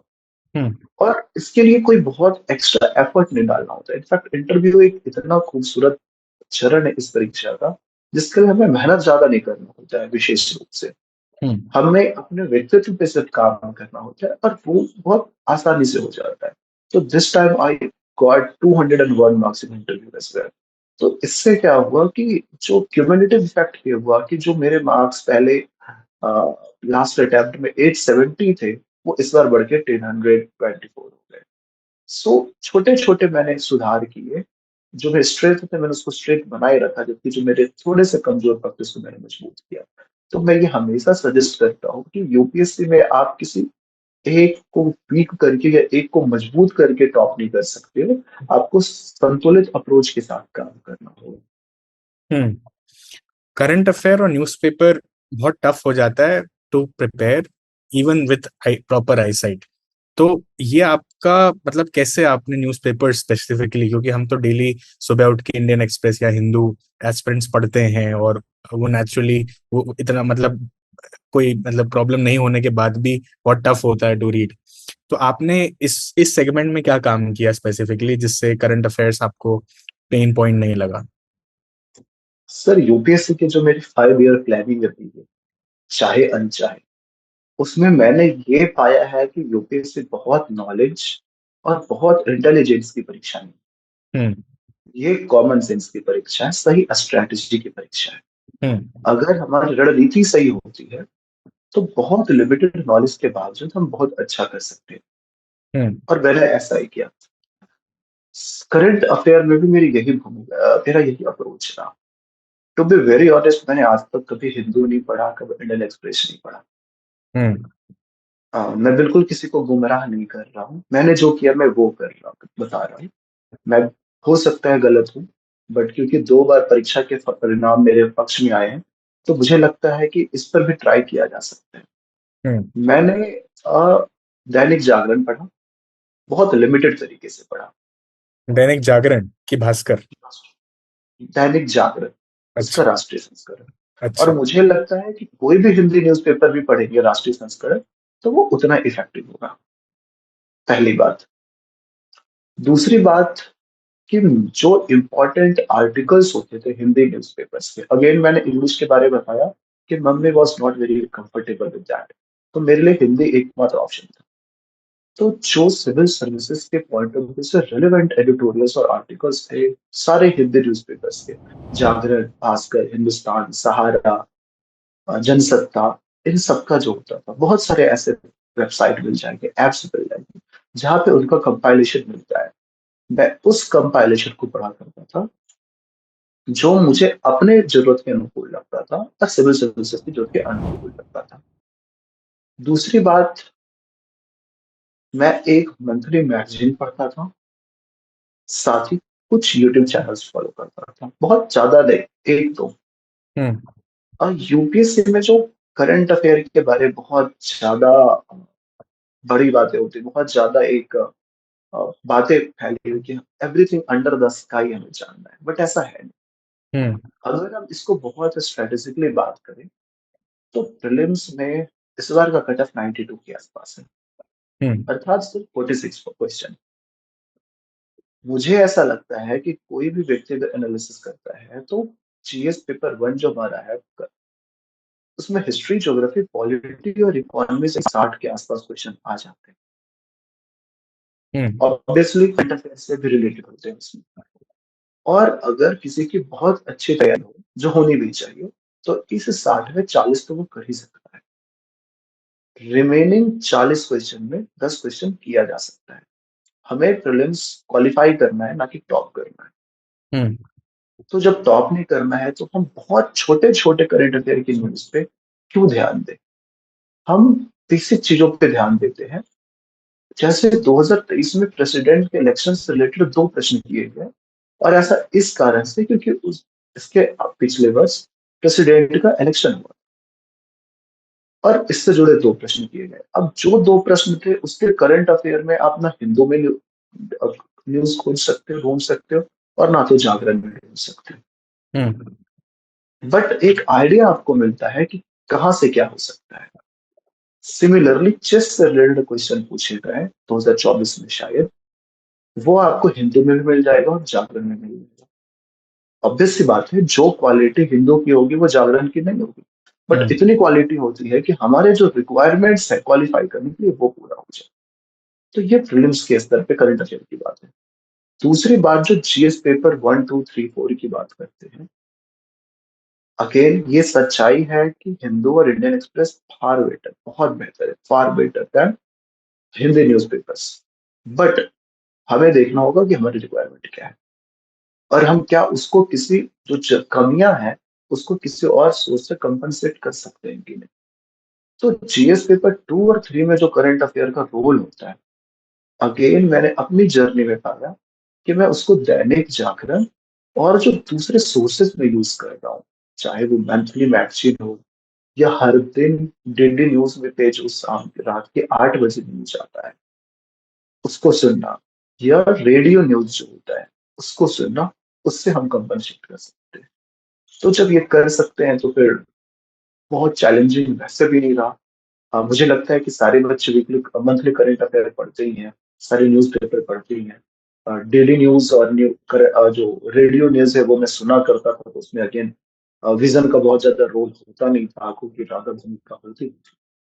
Speaker 2: हम्म।
Speaker 1: और इसके लिए कोई बहुत एक्स्ट्रा एफर्ट नहीं डालना होता। इनफैक्ट इंटरव्यू एक इतना खूबसूरत चरण है इस परीक्षा का जिसके लिए हमें मेहनत ज्यादा नहीं करना होता है। विशेष रूप से
Speaker 2: हम्म।
Speaker 1: हमें अपने व्यक्तित्व पे सिर्फ काम करना होता है और वो बहुत आसानी से हो जाता है। तो this time I got 201 marks in interview as well. तो इससे क्या हुआ कि जो क्यूमुलेटिव इफेक्ट ये हुआ कि जो मेरे मार्क्स पहले लास्ट अटेम्प्ट में 870 थे वो इस बार बढ़ के 1024 हो गए। सो छोटे छोटे मैंने सुधार किए। जो मेरे स्ट्रेंथ थे मैंने उसको स्ट्रेंथ बनाए रखा, जबकि जो मेरे थोड़े से कमजोर पक्ष उसको मैंने मजबूत किया। तो मैं ये हमेशा सजेस्ट करता हूँ कि यूपीएससी में आप किसी एक को वीक करके या एक को मजबूत करके टॉप नहीं कर सकते हो। आपको संतुलित अप्रोच के साथ काम करना होगा।
Speaker 2: हम्म। करंट अफेयर और न्यूज़पेपर बहुत टफ हो जाता है to prepare, even with proper eyesight. तो ये आपका मतलब कैसे आपने न्यूज़पेपर स्पेसिफिकली, क्योंकि हम तो डेली सुबह उठ के इंडियन एक्सप्रेस या हिंदू एस्पिरेंट्स पढ़ते हैं, और वो नेचुरली वो इतना मतलब कोई मतलब प्रॉब्लम नहीं होने के बाद भी बहुत टफ होता है टू रीड। तो आपने इस सेगमेंट में क्या काम किया स्पेसिफिकली जिससे करंट अफेयर्स आपको पेन पॉइंट नहीं लगा?
Speaker 1: सर यूपीएससी के जो मेरी 5 ईयर प्लानिंग रही है, चाहे अनचाहे, उसमें मैंने ये पाया है कि यूपीएससी बहुत नॉलेज और बहुत इंटेलिजेंस की परीक्षा नहीं,
Speaker 2: हम्म।
Speaker 1: ये कॉमन सेंस की परीक्षा है, सही स्ट्रैटेजी की परीक्षा है।
Speaker 2: हम्म।
Speaker 1: अगर हमारी रणनीति सही होती है तो बहुत लिमिटेड नॉलेज के बावजूद हम बहुत अच्छा कर सकते हैं।
Speaker 2: हम्म।
Speaker 1: और मैंने ऐसा ही किया। करंट अफेयर में भी मेरी यही भूमिका, मेरा यही अप्रोच रहा। टू बी वेरी ऑनेस्ट, मैंने आज तक कभी हिंदू नहीं पढ़ा, कभी इंडियन एक्सप्रेस नहीं पढ़ा।
Speaker 2: हम्म।
Speaker 1: मैं बिल्कुल किसी को गुमराह नहीं कर रहा हूँ, मैंने जो किया मैं वो कर रहा हूँ, बता रहा हूँ। मैं, हो सकता है गलत हूँ, बट क्योंकि 2 बार परीक्षा के परिणाम मेरे पक्ष में आए हैं, तो मुझे लगता है कि इस पर भी ट्राई किया जा सकता है।
Speaker 2: हम्म।
Speaker 1: मैंने दैनिक जागरण पढ़ा, बहुत लिमिटेड तरीके से पढ़ा।
Speaker 2: दैनिक जागरण की भास्कर?
Speaker 1: दैनिक जागरण, उसका
Speaker 2: अच्छा।
Speaker 1: राष्ट्रीय संस्करण। और
Speaker 2: अच्छा।
Speaker 1: मुझे लगता है कि कोई भी हिंदी न्यूज़पेपर भी पढ़ेंगे राष्ट्रीय संस्करण, तो वो उतना इफेक्टिव होगा। पहली बात। दूसरी बात कि जो इम्पोर्टेंट आर्टिकल्स होते थे हिंदी न्यूज़पेपर्स के, अगेन मैंने इंग्लिश के बारे में बताया कि mummy was not very comfortable with that, तो मेरे लिए हिंदी एकमात्र ऑप्शन था। तो जो सिविल सर्विसेज के पॉइंट ऑफ व्यू से रेलेवेंट एडिटोरियल्स और आर्टिकल्स थे, सारे हिंदी न्यूज़पेपर्स के, जागरण, भास्कर, हिंदुस्तान, सहारा, जनसत्ता, इन सबका जो होता था, बहुत सारे ऐसे वेबसाइट मिल जाएंगे, एप्स मिल जाएंगे, जहाँ पे उनका कंपाइलेशन मिलता है। मैं उस कंपाइलेशन को पढ़ा करता था, जो मुझे अपने जरूरत के अनुकूल लगता था और सिविल सर्विसेज की जरूरत के अनुकूल लगता था। दूसरी बात, मैं एक मंथली मैगजीन पढ़ता था, साथ ही कुछ यूट्यूब चैनल्स फॉलो करता था, बहुत ज्यादा नहीं, एक दो।
Speaker 2: हम्म।
Speaker 1: और यूपीएससी में जो करंट अफेयर के बारे में बहुत ज्यादा बड़ी बातें होती, बहुत ज्यादा एक बातें फैली हुई कि एवरीथिंग अंडर द स्काई हमें जानना है, बट ऐसा है नहीं।
Speaker 2: हम्म।
Speaker 1: अगर हम इसको बहुत स्ट्रेटेजिकली बात करें, तो प्रीलिम्स में इस बार का कट ऑफ 92 के आसपास है,
Speaker 2: हम्म।
Speaker 1: अर्थात सिर्फ 46 क्वेश्चन। मुझे ऐसा लगता है कि कोई भी व्यक्ति अगर एनालिसिस करता है, तो जीएस पेपर 1 जो हमारा है, उसमें हिस्ट्री, ज्योग्राफी, पॉलिटी और इकोनॉमी से 60 के आसपास क्वेश्चन आ जाते हैं।
Speaker 2: हम्म।
Speaker 1: ऑब्वियसली करंट अफेयर से भी रिलेटेड होते हैं उसमें। और अगर किसी की बहुत अच्छी तैयारी हो, जो होनी भी चाहिए, तो इस 60 में 40 तो वो कर ही सकता है। रिमेनिंग 40 क्वेश्चन में 10 क्वेश्चन किया जा सकता है। हमें प्रीलिम्स क्वालिफाई करना है, ना कि टॉप करना है।
Speaker 2: हम्म।
Speaker 1: तो जब टॉप नहीं करना है, तो हम बहुत छोटे छोटे करंट अफेयर की न्यूज पे क्यों ध्यान दें? हम बेसिक चीजों पे ध्यान देते हैं। जैसे 2023 में प्रेसिडेंट के इलेक्शन से रिलेटेड 2 प्रश्न किए गए, और ऐसा इस कारण से क्योंकि उस इसके पिछले वर्ष प्रेसिडेंट का इलेक्शन हुआ, और इससे जुड़े 2 प्रश्न किए गए। अब जो 2 प्रश्न थे, उसके करंट अफेयर में आप ना हिंदू में न्यूज खोज सकते हो, ढूंढ सकते हो, और ना तो जागरण में ढूंढ सकते हो।
Speaker 2: हम्म।
Speaker 1: बट एक आइडिया आपको मिलता है कि कहाँ से क्या हो सकता है। सिमिलरली चेस से रिलेटेड क्वेश्चन पूछे गए 2024 में शायद, वो आपको हिंदू में भी मिल जाएगा और जागरण में भी मिल जाएगा। ऑब्वियस सी बात है, जो क्वालिटी हिंदू की होगी वो जागरण की नहीं होगी, बट
Speaker 2: हम्म।
Speaker 1: इतनी क्वालिटी होती है कि हमारे जो रिक्वायरमेंट्स है क्वालिफाई करने के लिए, वो पूरा हो जाए। तो ये प्रीलिम्स के स्तर पे करंट अफेयर की बात है। दूसरी बात, जो जीएस पेपर 1, 2, 3, 4 की बात करते हैं, अगेन ये सच्चाई है कि हिंदू और इंडियन एक्सप्रेस फार बेटर, बहुत बेहतर है, far better than Hindi newspapers. But हमें देखना होगा कि हमारी रिक्वायरमेंट क्या है, और हम क्या उसको किसी जो कमियां हैं, उसको किसी और सोर्स से कंपनसेट कर सकते हैं कि नहीं। तो जीएस पेपर 2 और 3 में जो करंट अफेयर का रोल होता है, अगेन मैंने अपनी जर्नी में पाया कि मैं उसको दैनिक जागरण और जो दूसरे सोर्सेज में यूज कर रहा हूँ, चाहे वो मंथली मैगजीन हो, या हर दिन डीडी न्यूज में पे जो शाम के रात के 8 बजे न्यूज आता है, उसको सुनना, या रेडियो न्यूज जो होता है, उसको सुनना, उससे हम कंपनसेट कर सकते हैं। तो जब ये कर सकते हैं, तो फिर बहुत चैलेंजिंग वैसे भी नहीं रहा। मुझे लगता है कि सारे बच्चे वीकली मंथली करंट अफेयर पढ़ते ही हैं, सारे न्यूज पेपर पढ़ते ही हैं। डेली न्यूज और जो रेडियो न्यूज है, वो मैं सुना करता था, तो उसमें अगेन विजन का बहुत ज्यादा रोल होता नहीं था, आंखों की ज्यादा भूमिका होती थी।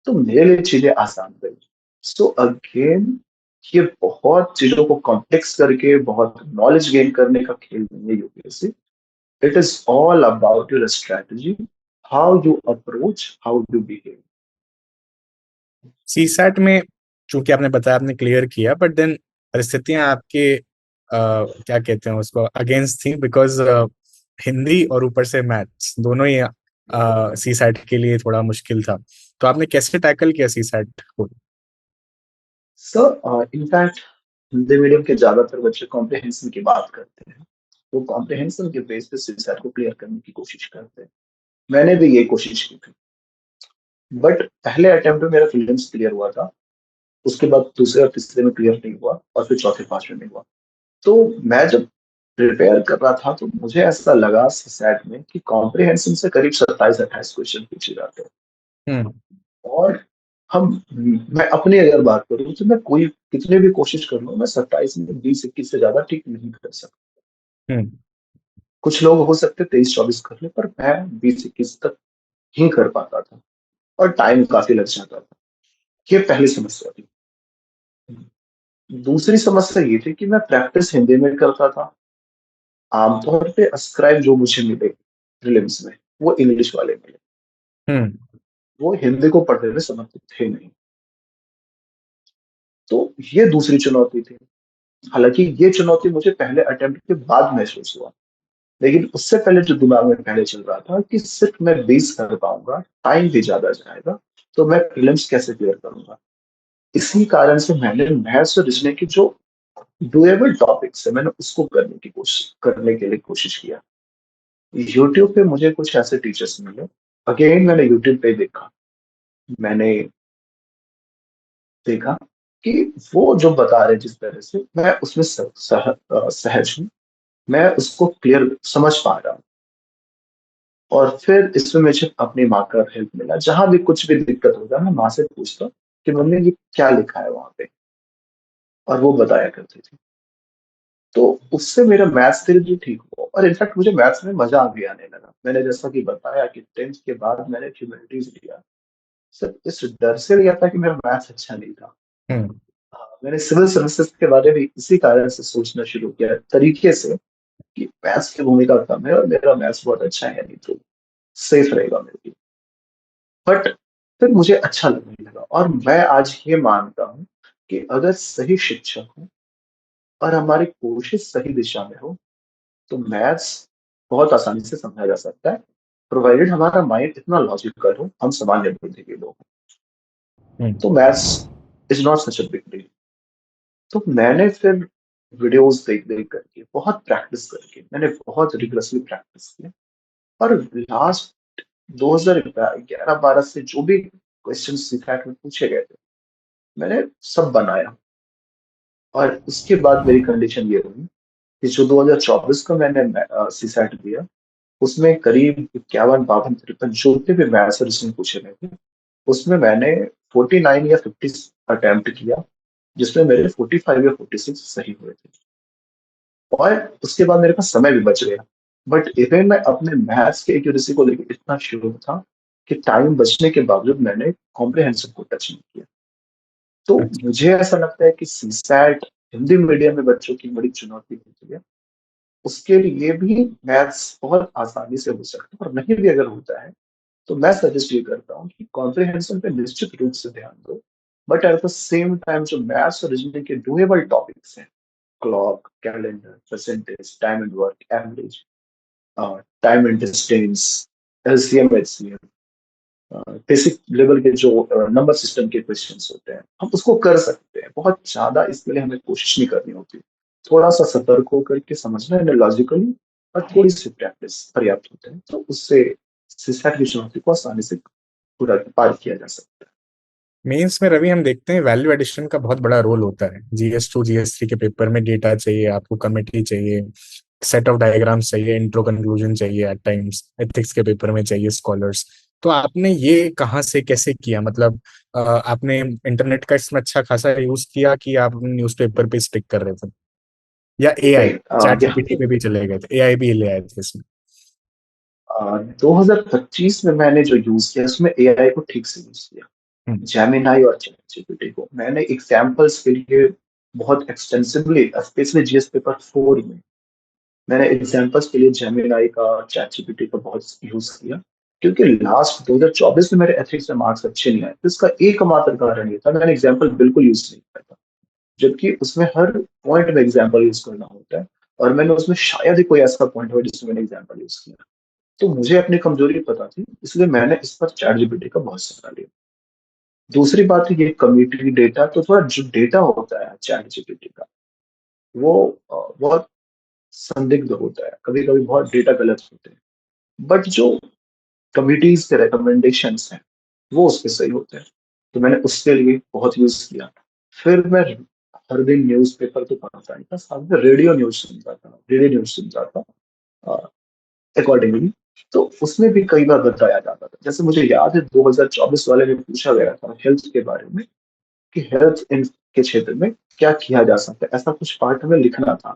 Speaker 1: तो मेरे लिए चीजें आसान गई। सो अगेन, ये बहुत चीजों को कॉम्प्लेक्स करके बहुत नॉलेज गेन करने का खेल नहीं है UPSC. It is all about your strategy, how you approach, how you behave.
Speaker 2: CSAT में चूंकि आपने बताया आपने क्लियर किया, बट देन परिस्थितियां आपके क्या कहते हैं उसको, अगेंस्ट थी, बिकॉज हिंदी और ऊपर से मैथ्स दोनों ही सी सैट के लिए थोड़ा मुश्किल था। तो आपने कैसे टैकल किया सी सैट को?
Speaker 1: सर इनफैक्ट हिंदी मीडियम के ज्यादातर बच्चे कॉम्प्रिहेंशन की बात करते हैं। वो कॉम्प्रिहेंशन के बेस पे सीसैट को क्लियर करने की कोशिश करते हैं। मैंने भी ये कोशिश की थी, बट पहले अटेम्प्ट में मेरा फिल्म्स क्लियर हुआ था। उसके बाद दूसरे और तीसरे में क्लियर नहीं हुआ, और फिर चौथे पांचवें में हुआ। तो मैं जब प्रिपेयर कर रहा था तो मुझे ऐसा लगा सीसैट में कि कॉम्प्रिहेंशन से करीब 27-28 क्वेश्चन पूछे जाते हैं।
Speaker 2: हम्म।
Speaker 1: और हम मैं अपनी अगर बात करूँ तो मैं कोई कितने भी कोशिश कर लूँ, मैं 27 में 20-21 से ज्यादा ठीक नहीं कर सकता।
Speaker 2: हम्म।
Speaker 1: कुछ लोग हो सकते 23-24 कर ले, पर मैं 20-21 तक ही कर पाता था, और टाइम काफी लग जाता था। ये पहली समस्या थी। दूसरी समस्या ये थी कि मैं प्रैक्टिस हिंदी में करता था। आमतौर पे अस्क्राइब जो मुझे मिले प्रीलिम्स में, वो इंग्लिश वाले मिले।
Speaker 2: हम्म।
Speaker 1: वो हिंदी को पढ़ने में समर्थित थे नहीं। तो ये दूसरी चुनौती थी। हालांकि ये चुनौती मुझे पहले अटेम्प्ट के बाद महसूस हुआ, लेकिन उससे पहले जो दिमाग में पहले चल रहा था कि सिर्फ मैं 20 कर पाऊंगा, टाइम भी ज्यादा जाएगा, तो मैं प्रीलिम्स कैसे क्लियर करूंगा। इसी कारण से मैंने मैथ्स और रीजनिंग की जो डुएबल टॉपिक्स है, मैंने उसको करने के लिए कोशिश किया। यूट्यूब पे मुझे कुछ ऐसे टीचर्स मिले। अगेन मैंने यूट्यूब पे देखा। मैंने देखा कि वो जो बता रहे जिस तरह से, मैं उसमें सहज हूँ। मैं उसको क्लियर समझ पा रहा हूँ। और फिर इसमें मुझे अपनी माँ का हेल्प मिला। जहां भी कुछ भी दिक्कत होगा मैं माँ से पूछता हूँ कि मम्मी ये क्या लिखा है वहां पे, और वो बताया करती थी। तो उससे मेरा मैथ्स धीरे धीरे ठीक हुआ, और इनफैक्ट मुझे मैथ्स में मजा भी आने लगा। मैंने जैसा कि बताया कि 10th के बाद मैंने ह्यूमैनिटीज लिया, सिर्फ इस डर से लिया था कि मेरा मैथ्स अच्छा नहीं था।
Speaker 2: हम्म।
Speaker 1: मैंने सिविल सर्विसेज के बारे में इसी कारण से सोचना शुरू किया तरीके से कि मैथ्स की भूमिका कम है और मेरा मैथ्स बहुत अच्छा है, नहीं तो सेफ रहेगा मेरे लिए। बट फिर मुझे अच्छा लगने लगा, और मैं आज ये मानता हूँ कि अगर सही शिक्षक हो और हमारी कोशिश सही दिशा में हो, तो मैथ्स बहुत आसानी से समझा जा सकता है, प्रोवाइडेड हमारा माइंड इतना लॉजिकल हो, हम सामान्य बुद्धि के लोग हों।
Speaker 2: हम्म।
Speaker 1: तो maths is not such a big deal. तो मैंने फिर वीडियोस देख देख करके, बहुत प्रैक्टिस करके, मैंने बहुत रिगरसली प्रैक्टिस किया। और लास्ट 2011-12 से जो भी क्वेश्चन सीखैट में पूछे गए थे, मैंने सब बनाया। और उसके बाद मेरी कंडीशन ये रही कि जो 2024 का मैंने सीसैट दिया, उसमें करीब 51-52-53 जो भी मैथ्स और रीजनिंग पूछे गए थे, उसमें मैंने 49 या 50 अटेम्प्ट किया, जिसमें मेरे 45 या 46 सही हुए थे। और उसके बाद मेरे पास समय भी बच गया। बट इवन मैं अपने मैथ्स के एक्यूरेसी को लेकर इतना श्योर था कि टाइम बचने के बावजूद मैंने कॉम्प्रिहेंशन को टच नहीं किया। तो
Speaker 2: अच्छा।
Speaker 1: मुझे ऐसा लगता है कि सीसैट हिंदी मीडियम में बच्चों की बड़ी चुनौती होती है। उसके लिए भी मैथ्स बहुत आसानी से हो सकता है, और नहीं भी अगर होता है तो मैं सजेस्ट ये करता हूँ कि कॉम्प्रिहेंशन पे निश्चित रूप से ध्यान दो। But at the same time जो मैथ्स और रीजनिंग के डुएबल टॉपिक्स हैं, clock, calendar, percentage, time and work, average, time and distance, LCM, HCM, basic level के जो नंबर सिस्टम के क्वेश्चंस होते हैं, हम उसको कर सकते हैं। बहुत ज्यादा इसके लिए हमें कोशिश नहीं करनी होती। थोड़ा सा सतर्क होकर के समझना है लॉजिकली, और थोड़ी सी प्रैक्टिस पर्याप्त होते हैं, तो उससे सिसैट की चुनौती को आसानी से पूरा पार किया जा सकता
Speaker 2: मेंस में रवि हम देखते हैं वैल्यू एडिशन का बहुत बड़ा रोल होता है। जीएस 2 जीएस 3 के पेपर में डेटा चाहिए आपको, कमिटी चाहिए, सेट ऑफ डायग्राम्स चाहिए, इंट्रो कंक्लूजन चाहिए, एट टाइम्स एथिक्स के पेपर में चाहिए स्कॉलर्स। तो आपने ये कहाँ से कैसे किया, मतलब आपने इंटरनेट का इसमें अच्छा खासा यूज किया कि आप न्यूज़पेपर पे स्टिक कर रहे थे, या
Speaker 1: है।
Speaker 2: एआई
Speaker 1: नहीं,
Speaker 2: चैट
Speaker 1: यहाँ
Speaker 2: जीपीटी
Speaker 1: पे
Speaker 2: पे भी चले गए थे, एआई भी ले आए थे इसमें?
Speaker 1: 2025 में मैंने जो यूज किया उसमें एआई को ठीक से यूज किया।
Speaker 2: हम्म।
Speaker 1: जेमिनाई और चैट जीपीटी को मैंने एग्जांपल्स के लिए बहुत एक्सटेंसिवली, स्पेशली जीएस पेपर 4 में, मैंने एग्जांपल्स के लिए जेमिनाई का, चैट जीपीटी का बहुत यूज किया। क्योंकि लास्ट 2024 में मेरे एथिक्स में मार्क्स अच्छे नहीं आए, तो इसका एकमात्र कारण ये था, मैंने एग्जांपल बिल्कुल यूज नहीं किया था। जबकि उसमें हर पॉइंट में एग्जाम्पल यूज करना होता है, और मैंने उसमें शायद ही कोई ऐसा पॉइंट हो जिसमें मैंने एग्जाम्पल यूज किया। तो मुझे अपनी कमजोरी पता थी, इसलिए मैंने इस पर चैट जीपीटी का बहुत सहारा लिया। दूसरी बात है ये कम्युनिटी डेटा, तो थोड़ा जो डेटा होता है चैट जीपीटी का, वो बहुत संदिग्ध होता है, कभी कभी बहुत डेटा गलत होते हैं। बट जो कमिटीज के रिकमेंडेशंस हैं वो उसके सही होते हैं, तो मैंने उसके लिए बहुत यूज किया। फिर मैं हर दिन न्यूज़पेपर तो पढ़ता नहीं था, साथ में रेडियो न्यूज सुनता था, रेडियो न्यूज सुनता था अकॉर्डिंगली। तो उसमें भी कई बार बताया जाता था, जैसे मुझे याद है 2024 वाले में पूछा गया था हेल्थ के बारे में, कि हेल्थ इन के क्षेत्र में क्या किया जा सकता है, ऐसा कुछ पार्ट में लिखना था।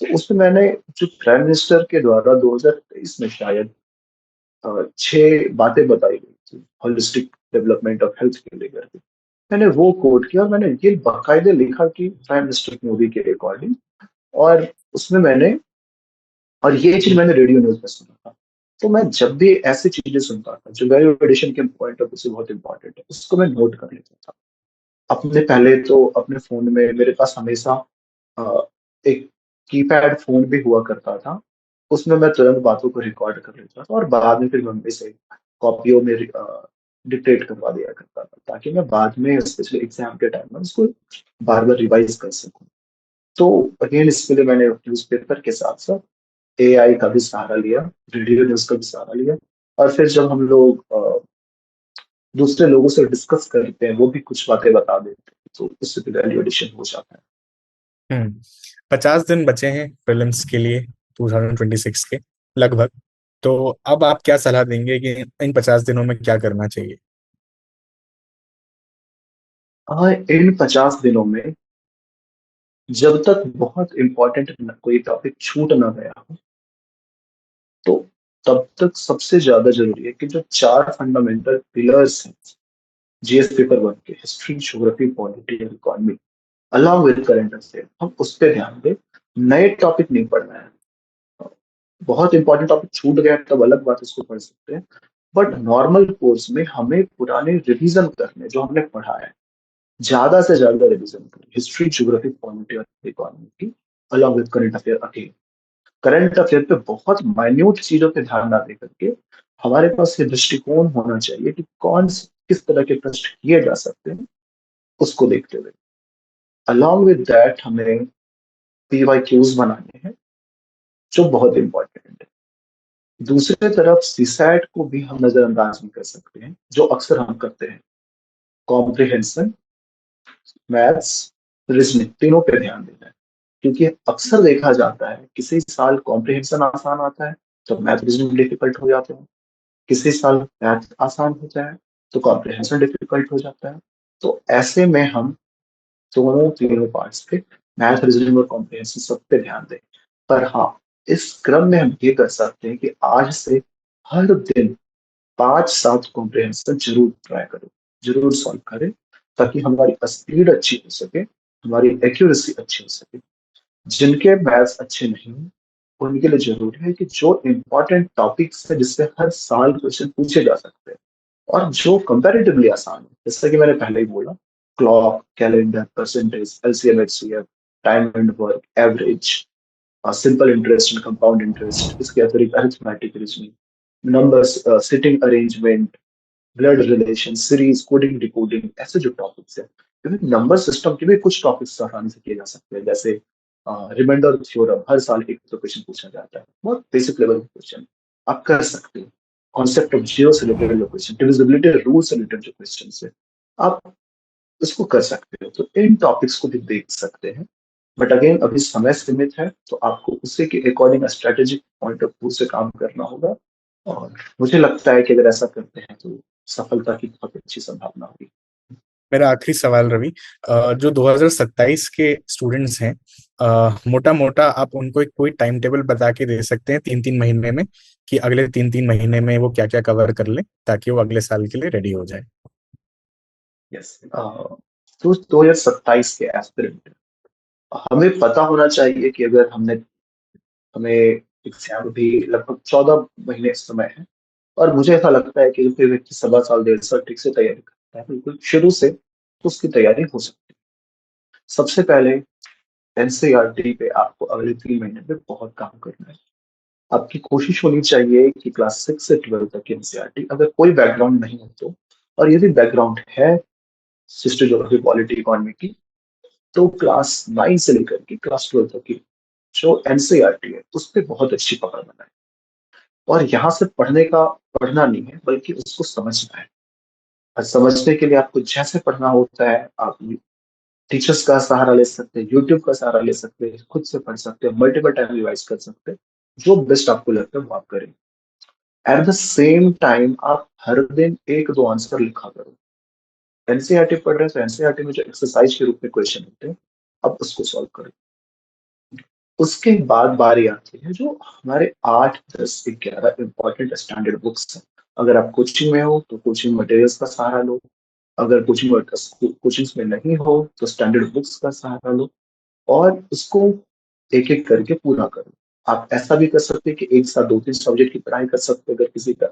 Speaker 1: तो उसमें मैंने, जो प्राइम मिनिस्टर के द्वारा 2023 में शायद 6 बातें बताई गई थी होलिस्टिक डेवलपमेंट ऑफ हेल्थ के लेकर के, मैंने वो कोट किया और मैंने ये बाकायदे लिखा कि प्राइम मिनिस्टर मोदी के अकॉर्डिंग। और उसमें मैंने, और ये चीज मैंने रेडियो न्यूज में सुना था। तो मैं जब भी ऐसी चीजें सुनता था जो वैल्यू एडिशन के पॉइंट ऑफ व्यू से बहुत इंपॉर्टेंट है, उसको मैं नोट कर लेता था अपने। पहले तो अपने फोन में मेरे पास हमेशा अ, एक कीपैड फोन भी हुआ करता था, उसमें मैं तुरंत बातों को रिकॉर्ड कर लेता था और बाद में फिर मम्मी से कॉपियों में डिक्टेट करवा दिया करता था, ताकि मैं बाद में स्पेशली एग्जाम के टाइम में उसको बार बार रिवाइज कर सकूं। तो अगेन इसके लिए मैंने न्यूज़पेपर के साथ साथ एआई का भी सहारा लिया, रेडियो न्यूज का भी सहारा लिया। और फिर जब हम लोग दूसरे लोगों से डिस्कस करते हैं, वो भी कुछ बातें बता देते हैं, तो उससे भी वैल्यू एडिशन हो जाता है।
Speaker 2: 50 दिन बचे हैं प्रीलिम्स के लिए 2026 के लगभग। तो अब आप क्या सलाह देंगे कि इन 50 दिनों में क्या करना चाहिए?
Speaker 1: हाँ, इन 50 दिनों में जब तक बहुत इंपॉर्टेंट कोई टॉपिक छूट ना गया हो, तो तब तक सबसे ज्यादा जरूरी है कि जो 4 फंडामेंटल पिलर्स हैं जीएस पेपर 1 के, हिस्ट्री, ज्योग्राफी, पॉलिटी और economy, along with current affair, हम उस पर ध्यान दें। नए टॉपिक नहीं पढ़ना है। बहुत इंपॉर्टेंट टॉपिक छूट गया तब अलग बात, इसको पढ़ सकते हैं। बट नॉर्मल कोर्स में हमें पुराने रिवीजन करने, जो हमने पढ़ा है, ज्यादा से ज्यादा रिवीजन करें हिस्ट्री, ज्योग्राफी, पॉलिटी और इकोनॉमी की, along with current affair again. Current affair पे बहुत माइन्यूट चीजों पे ध्यान ना दे करके हमारे पास ये दृष्टिकोण होना चाहिए कि किस तरह के प्रश्न किए जा सकते हैं, उसको देखते हुए अलॉन्ग विद दैट हमें पीवाईक्यूज बनाने हैं, जो बहुत इंपॉर्टेंट है। दूसरी तरफ सीसैट को भी हम नजरअंदाज नहीं कर सकते हैं, जो अक्सर हम करते हैं। कॉम्प्रिहेंशन, मैथ्स, रीजनिंग, तीनों पे ध्यान देना है। क्योंकि अक्सर देखा जाता है किसी साल कॉम्प्रिहेंशन आसान आता है तो मैथ रीजनिंग डिफिकल्ट हो जाते हैं, किसी साल मैथ आसान होता है तो कॉम्प्रिहेंशन डिफिकल्ट हो जाता है। तो ऐसे में हम दोनों तीनों पार्ट्स पे, मैथ, रीजनिंग और कॉम्प्रिहेंशन, सब पे ध्यान दें। पर हाँ, इस क्रम में हम ये कर सकते हैं कि आज से हर दिन 5-7 कॉम्प्रिहेंशन जरूर ट्राई करें, जरूर सॉल्व करें, ताकि हमारी स्पीड अच्छी हो सके, हमारी एक्यूरेसी अच्छी हो सके। जिनके मैथ्स अच्छे नहीं हैं, उनके लिए जरूरी है कि जो इंपॉर्टेंट टॉपिक्स है जिससे हर साल क्वेश्चन पूछे जा सकते हैं, और जो कंपैरेटिवली आसान है, जैसे कि मैंने पहले ही बोला, clock, calendar, percentage, LCM, HCF, time and work, average, simple interest and compound interest, इसके अतिरिक्त arithmetic, reasoning, numbers, sitting arrangement, blood relation, series, coding, decoding, ऐसे जो टॉपिक्स है। क्योंकि नंबर सिस्टम के भी कुछ टॉपिक्स आसानी से किए जा सकते हैं, जैसे रिमाइंडर थ्योरम, हर साल एक तो क्वेश्चन पूछा जाता है, बहुत बेसिक लेवल के क्वेश्चन आप कर सकते हो। कॉन्सेप्ट ऑफ जीरो से रिलेटेड जो क्वेश्चन, डिविजिबिलिटी रूल से रिलेटेड जो क्वेश्चन है, आप इसको कर सकते हो। तो इन टॉपिक्स को भी देख सकते हैं। बट अगेन अभी समय सीमित है, तो आपको उसी के according strategic point of view से काम करना होगा। और मुझे लगता है कि अगर ऐसा करते हैं तो सफलता की बहुत अच्छी संभावना होगी।
Speaker 2: मेरा आखिरी सवाल रवि, जो 2027 के स्टूडेंट्स हैं, मोटा मोटा आप उनको एक कोई टाइम टेबल बता के दे सकते हैं 3-3 महीने में, कि अगले 3-3 महीने में वो क्या क्या कवर कर ले ताकि वो अगले साल के लिए रेडी हो जाए?
Speaker 1: यस, तो 2027 के एस्पिरेंट, हमें पता होना चाहिए कि अगर हमें एग्जाम भी लगभग 14 महीने समय है। और मुझे ऐसा लगता है कि जो कोई व्यक्ति 1.25 साल 1.5 साल ठीक से तैयारी करता है बिल्कुल शुरू से, तो उसकी तैयारी हो सकती है। सबसे पहले एनसीईआरटी पे आपको अगले 3 महीने में बहुत काम करना है। आपकी कोशिश होनी चाहिए कि क्लास 6 से 12 तक की एनसीईआरटी, अगर कोई बैकग्राउंड नहीं है तो, और यदि बैकग्राउंड है सिस्टर ज्योग्राफी पॉलिटी इकोनॉमी की, तो क्लास 9 से लेकर के क्लास 12 तक की जो एनसीईआरटी है उस पर बहुत अच्छी पकड़ बनाए। और यहाँ से पढ़ना नहीं है बल्कि उसको समझना है। और समझने के लिए आपको जैसे पढ़ना होता है, आप टीचर्स का सहारा ले सकते हैं, यूट्यूब का सहारा ले सकते हैं, खुद से पढ़ सकते हैं, मल्टीपल टाइम रिवाइज कर सकते हैं। जो बेस्ट आपको लगता है वो आप करें। एट द सेम टाइम आप हर दिन एक दो आंसर लिखा करो। एनसीईआरटी पढ़ रहे हैं तो एनसीईआरटी में जो एक्सरसाइज के रूप में क्वेश्चन होते हैं, अब उसको सॉल्व करें। उसके बाद बारी आती है जो हमारे 8 10 11 इंपॉर्टेंट स्टैंडर्ड बुक्स हैं। अगर आप कोचिंग में हो तो कोचिंग मटेरियल्स का सहारा लो। अगर कोचिंग में नहीं हो तो स्टैंडर्ड बुक्स का सहारा लो, और उसको एक एक करके पूरा करो। आप ऐसा भी कर सकते हैं कि एक साथ 2 3 सब्जेक्ट की पढ़ाई कर सकते हैं। अगर किसी का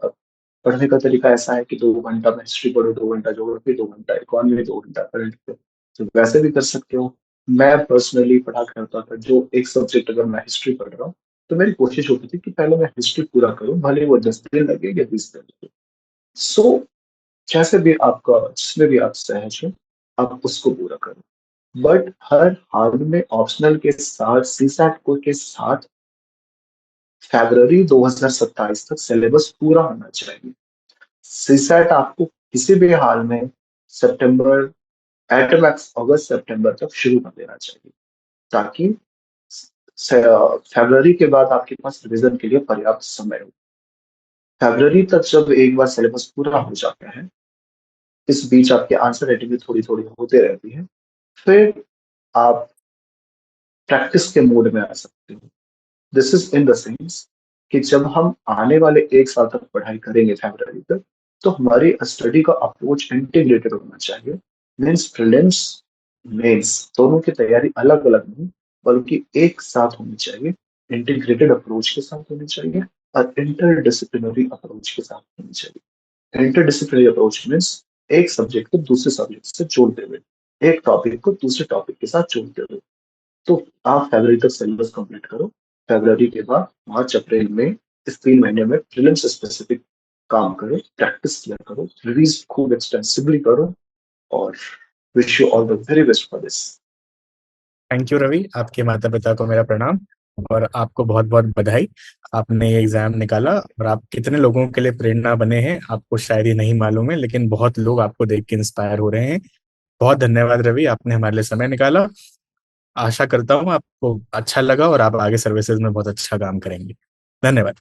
Speaker 1: पढ़ने का तरीका ऐसा है कि 2 घंटा में हिस्ट्री पढ़ो, 2 घंटा ज्योग्राफी, 2 घंटा इकोनॉमी, 2 घंटा करंट अफेयर, तो वैसे भी कर सकते हो। मैं पर्सनली पढ़ा करता था, जो एक सब्जेक्ट अगर मैं हिस्ट्री पढ़ रहा हूँ तो मेरी कोशिश होती थी कि पहले मैं हिस्ट्री पूरा करूं, भले वो 10 दिन लगे या 20 दिन लगे। सो जैसे भी आपका, जिसमें भी आप सहज हो, आप उसको पूरा करो। बट हर हाल में ऑप्शनल के साथ सीसैट को के साथ फरवरी 2027 तक सिलेबस पूरा होना चाहिए। सीसैट आपको किसी भी हाल में सितंबर, एट मैक्स अगस्त सितंबर तक शुरू कर देना चाहिए, ताकि फरवरी के बाद आपके पास रिवीजन के लिए पर्याप्त समय हो। फरवरी तक जब एक बार सिलेबस पूरा हो जाता है, इस बीच आपके आंसर राइटिंग भी थोड़ी थोड़ी होते रहती है, फिर आप प्रैक्टिस के मोड में आ सकते हो। This is in the sense कि जब हम आने वाले 1 साल तक पढ़ाई करेंगे फरवरी तक, तो हमारी स्टडी का अप्रोच इंटीग्रेटेड होना चाहिए। मीन्स प्रीलिम्स, मेंस दोनों की तैयारी अलग अलग नहीं, बल्कि एक साथ होनी चाहिए। इंटीग्रेटेड अप्रोच के साथ होनी चाहिए, और इंटरडिसिप्लिनरी अप्रोच के साथ होनी चाहिए। इंटरडिसिप्लिनरी अप्रोच मीन्स एक सब्जेक्ट को दूसरे सब्जेक्ट से जोड़ते हुए, एक टॉपिक को दूसरे टॉपिक के साथ जोड़ते हुए। तो आप फरवरी तक सिलेबस कंप्लीट करो। फरवरी के बाद मार्च अप्रैल में, इस 3 महीने में प्रीलिम्स स्पेसिफिक काम करो, प्रैक्टिस किया करो, रिवीज खूब एक्सटेंसिवली करो, और wish you all the very best for this.
Speaker 2: Thank you Ravi, आपके माता पिता को मेरा प्रणाम और आपको बहुत बहुत बधाई। आपने ये एग्जाम निकाला और आप कितने लोगों के लिए प्रेरणा बने हैं आपको शायद ही नहीं मालूम है, लेकिन बहुत लोग आपको देख के इंस्पायर हो रहे हैं। बहुत धन्यवाद रवि, आपने हमारे लिए समय निकाला। आशा करता हूँ आपको अच्छा लगा और आप आगे सर्विसेज में बहुत अच्छा काम करेंगे। धन्यवाद।